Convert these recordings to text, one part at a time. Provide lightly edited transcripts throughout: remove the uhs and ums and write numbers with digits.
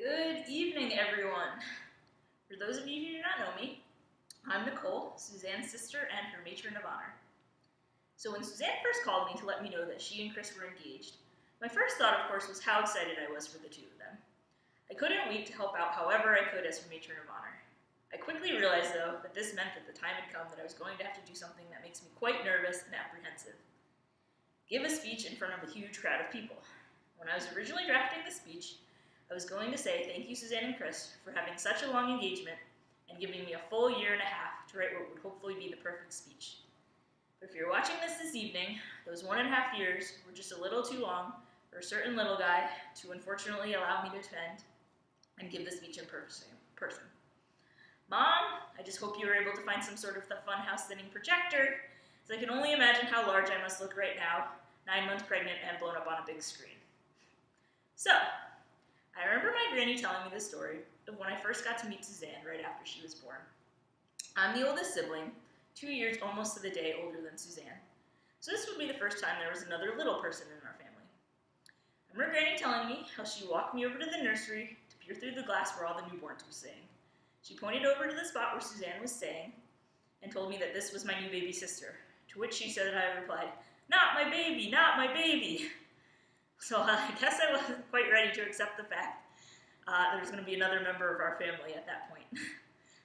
Good evening, everyone. For those of you who do not know me, I'm Nicole, Suzanne's sister and her matron of honor. So when Suzanne first called me to let me know that she and Chris were engaged, my first thought, of course, was how excited I was for the two of them. I couldn't wait to help out however I could as her matron of honor. I quickly realized, though, that this meant that the time had come that I was going to have to do something that makes me quite nervous and apprehensive. Give a speech in front of a huge crowd of people. When I was originally drafting the speech, I was going to say thank you, Suzanne and Chris, for having such a long engagement and giving me a full year and a half to write what would hopefully be the perfect speech. But if you're watching this evening, those 1.5 years were just a little too long for a certain little guy to unfortunately allow me to attend and give the speech in person. Mom, I just hope you were able to find some sort of the funhouse sitting projector, as I can only imagine how large I must look right now, 9 months pregnant and blown up on a big screen. So, I remember my granny telling me the story of when I first got to meet Suzanne right after she was born. I'm the oldest sibling, 2 years almost to the day older than Suzanne. So this would be the first time there was another little person in our family. I remember Granny telling me how she walked me over to the nursery to peer through the glass where all the newborns were sitting. She pointed over to the spot where Suzanne was staying and told me that this was my new baby sister, to which she said that I replied, "Not my baby, not my baby." So I guess I wasn't quite ready to accept the fact there was going to be another member of our family at that point.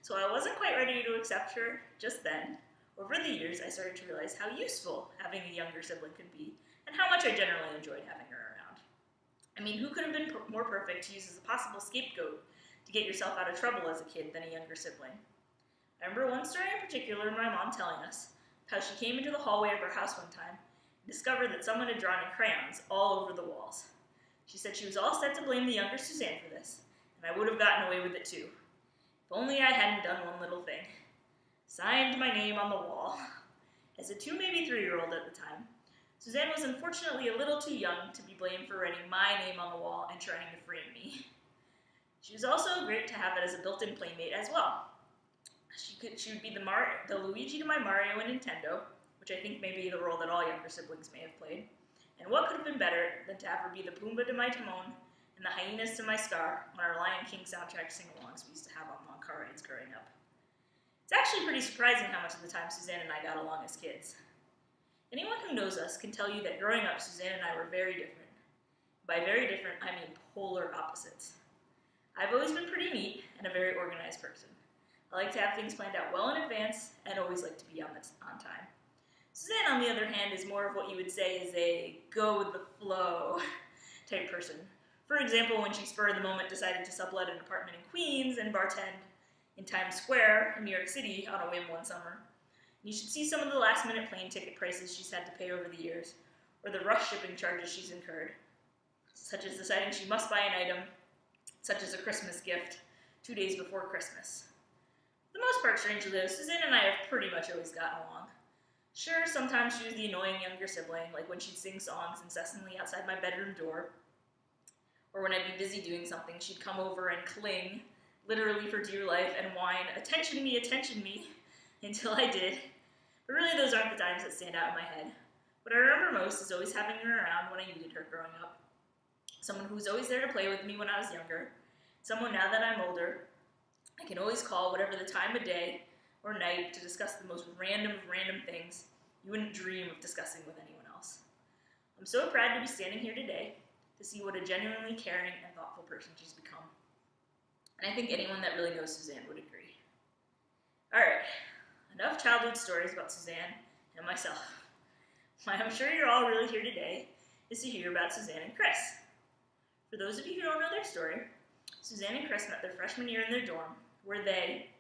So I wasn't quite ready to accept her just then. Over the years, I started to realize how useful having a younger sibling could be and how much I generally enjoyed having her around. I mean, who could have been more perfect to use as a possible scapegoat to get yourself out of trouble as a kid than a younger sibling? I remember one story in particular, my mom telling us how she came into the hallway of her house one time discovered that someone had drawn in crayons all over the walls. She said she was all set to blame the younger Suzanne for this, and I would have gotten away with it too. If only I hadn't done one little thing. Signed my name on the wall. As a 2, maybe 3-year-old at the time, Suzanne was unfortunately a little too young to be blamed for writing my name on the wall and trying to frame me. She was also great to have it as a built-in playmate as well. She would be the Luigi to my Mario and Nintendo, which I think may be the role that all younger siblings may have played. And what could have been better than to have her be the Pumbaa to my Timon and the hyenas to my Scar on our Lion King soundtrack sing-alongs we used to have on long car rides growing up. It's actually pretty surprising how much of the time Suzanne and I got along as kids. Anyone who knows us can tell you that growing up, Suzanne and I were very different. By very different, I mean polar opposites. I've always been pretty neat and a very organized person. I like to have things planned out well in advance and always like to be on time. Suzanne, on the other hand, is more of what you would say is a go-with-the-flow type person. For example, when she spur of the moment decided to sublet an apartment in Queens and bartend in Times Square in New York City on a whim one summer. You should see some of the last-minute plane ticket prices she's had to pay over the years, or the rush shipping charges she's incurred, such as deciding she must buy an item, such as a Christmas gift, 2 days before Christmas. For the most part, strangely though, Suzanne and I have pretty much always gotten along. Sure, sometimes she was the annoying younger sibling, like when she'd sing songs incessantly outside my bedroom door, or when I'd be busy doing something, she'd come over and cling, literally for dear life, and whine, attention me, until I did. But really, those aren't the times that stand out in my head. What I remember most is always having her around when I needed her growing up. Someone who was always there to play with me when I was younger. Someone now that I'm older, I can always call whatever the time of day or night to discuss the most random of random things you wouldn't dream of discussing with anyone else. I'm so proud to be standing here today to see what a genuinely caring and thoughtful person she's become. And I think anyone that really knows Suzanne would agree. Alright, enough childhood stories about Suzanne and myself. Why I'm sure you're all really here today is to hear about Suzanne and Chris. For those of you who don't know their story, Suzanne and Chris met their freshman year in their dorm, where they,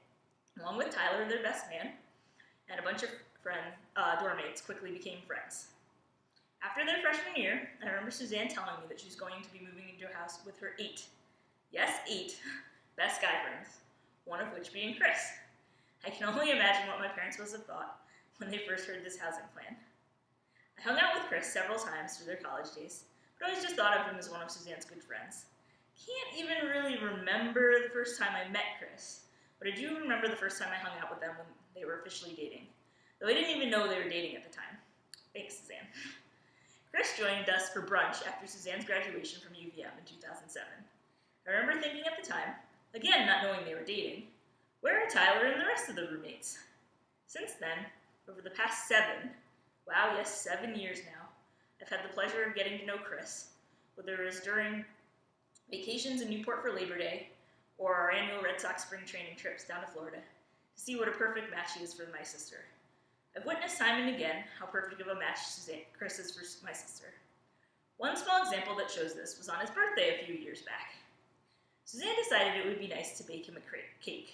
along with Tyler, their best man, and a bunch of dorm mates quickly became friends. After their freshman year, I remember Suzanne telling me that she was going to be moving into a house with her 8, yes 8, best guy friends, one of which being Chris. I can only imagine what my parents must have thought when they first heard this housing plan. I hung out with Chris several times through their college days, but always just thought of him as one of Suzanne's good friends. Can't even really remember the first time I met Chris, but I do remember the first time I hung out with them when they were officially dating, though I didn't even know they were dating at the time. Thanks, Suzanne. Chris joined us for brunch after Suzanne's graduation from UVM in 2007. I remember thinking at the time, again not knowing they were dating, where are Tyler and the rest of the roommates? Since then, over the past 7 years now, I've had the pleasure of getting to know Chris, whether it was during vacations in Newport for Labor Day or our annual Red Sox spring training trips down to Florida, to see what a perfect match he is for my sister. I've witnessed time and again how perfect of a match Chris is for my sister. One small example that shows this was on his birthday a few years back. Suzanne decided it would be nice to bake him a cake.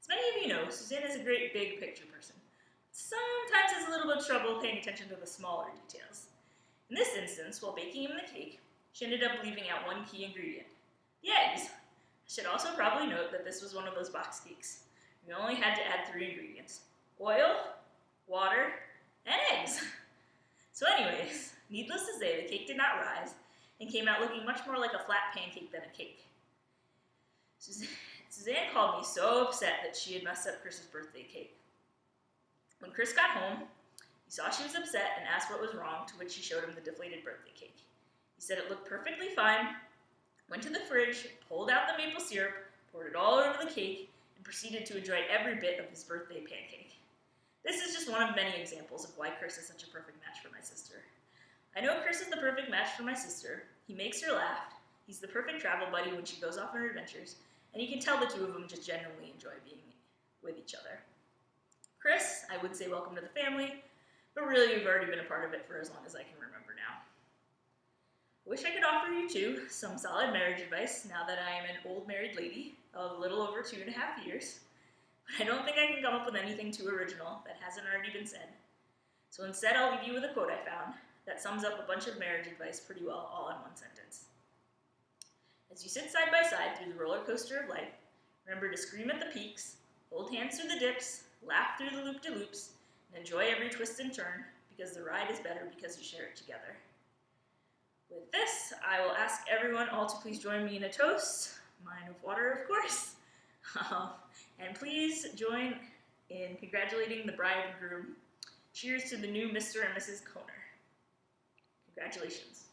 As many of you know, Suzanne is a great big picture person. Sometimes has a little bit of trouble paying attention to the smaller details. In this instance, while baking him the cake, she ended up leaving out one key ingredient: the eggs. I should also probably note that this was one of those box cakes. We only had to add 3 ingredients: oil, water, and eggs. So anyways, needless to say, the cake did not rise and came out looking much more like a flat pancake than a cake. Suzanne called me so upset that she had messed up Chris's birthday cake. When Chris got home, he saw she was upset and asked what was wrong, to which she showed him the deflated birthday cake. He said it looked perfectly fine, went to the fridge, pulled out the maple syrup, poured it all over the cake, and proceeded to enjoy every bit of his birthday pancake. This is just one of many examples of why Chris is such a perfect match for my sister. I know Chris is the perfect match for my sister. He makes her laugh. He's the perfect travel buddy when she goes off on her adventures, and you can tell the two of them just genuinely enjoy being with each other. Chris, I would say welcome to the family, but really you've already been a part of it for as long as I can remember now. I wish I could offer you two some solid marriage advice now that I am an old married lady of a little over 2.5 years, but I don't think I can come up with anything too original that hasn't already been said. So instead I'll leave you with a quote I found that sums up a bunch of marriage advice pretty well all in one sentence. As you sit side by side through the roller coaster of life, remember to scream at the peaks, hold hands through the dips, laugh through the loop-de-loops, and enjoy every twist and turn, because the ride is better because you share it together. With this, I will ask everyone all to please join me in a toast, mine of water, of course, and please join in congratulating the bride and groom. Cheers to the new Mr. and Mrs. Koner. Congratulations.